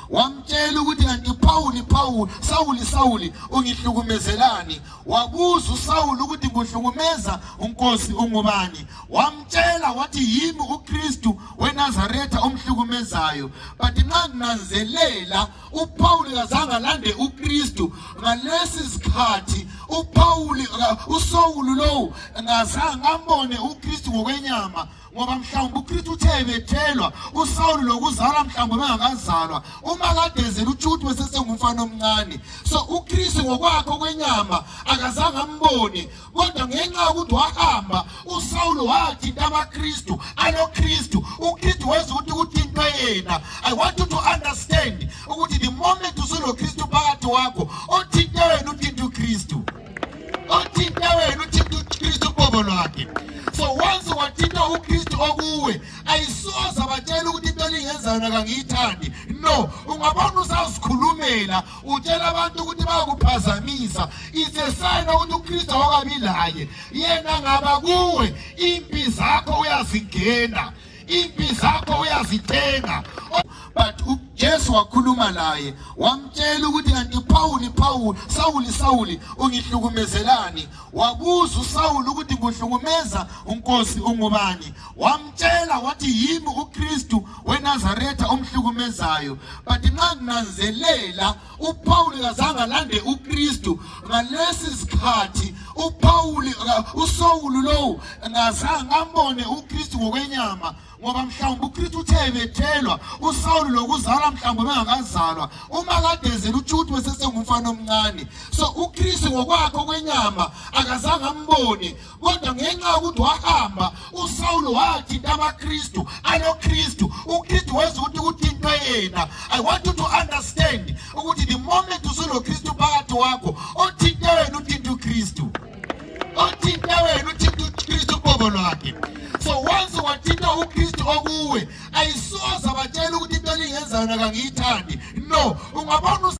wamtshela ukuthi kanti Pawuli Sawuli ungihlukumezelani. Wabuza uSawuli ukuthi kuhlukumeza uNkosi ungubani. Wamtshela wathi yimi uKristu weNazaretha omhlukumezayo. But nxa nginanzelela uPawuli kazange alande uKristu ngalesi sikhathi uSawuli lo ngazange ambone uKristu ngokwenyama, ngoba mhlawumbe uKristu uthe bethelwa uSawuli lokuzalwa mhlawumbe bengakazalwa uma kade ezela uTshuthi wesesengumfana omncane. So uKristu ngokwakhe kwenyama akazange ambone, kodwa ngenxa yokuthi wahamba uSawuli wathinta abaKristu anoKristu, uKristu wezwa ukuthi uthinta yena. I want you to understand ukuthi the moment usuloKristu phakathi wakho othinta wena uthinta uKristu, othinta wena uthinta uKristu qobo lwakhe. So once wathinta uKristu okuwe ayisoza batshela ukuthi into lingenzayo nakangiyithandi. No, ungabona usazikhulumela utshela abantu ukuthi bayakuphazamisa. It's a sign ukuthi uKristu awakabilaye. Yena ngaba kuwe impi zakho uyazingena, impi zakho uyazithenga. But Jesu wakhuluma naye wamtshela ukuthi kanti Sawuli ungihlukumezelani. Wabuza uSawuli ukuthi kuhlukumeza uNkosi ungubani. Wamtshela wathi yimi uKristu weNazaretha omhlukumezayo. But nxa nginanzelela uPawuli kazange alande uKristu ngalesi sikhathi uSawuli lo ngazange ambone uKristu ngokwenyama, ngoba mhlawumbe uKristu uthe bethelwa uSawuli lokuzalwa mhlawumbe bengakazalwa uma kade ezela uTshuthi wesesengumfana omncane. So uKristu ngokwakhe kwenyama akazange ambone, kodwa ngenxa yokuthi wahamba uSawuli wathinta abaKristu anoKristu, uKristu wezwa ukuthi uthinta yena. I want you to understand ukuthi the moment usuloKristu phakathi wakho othinta wena uthinta uKristu, othinta wena uthinta uKristu qobo lwakhe. So once wathinta uKristu okuwe ayisoza batshela ukuthi into lingenzayo nakangiyithandi. No, ungabona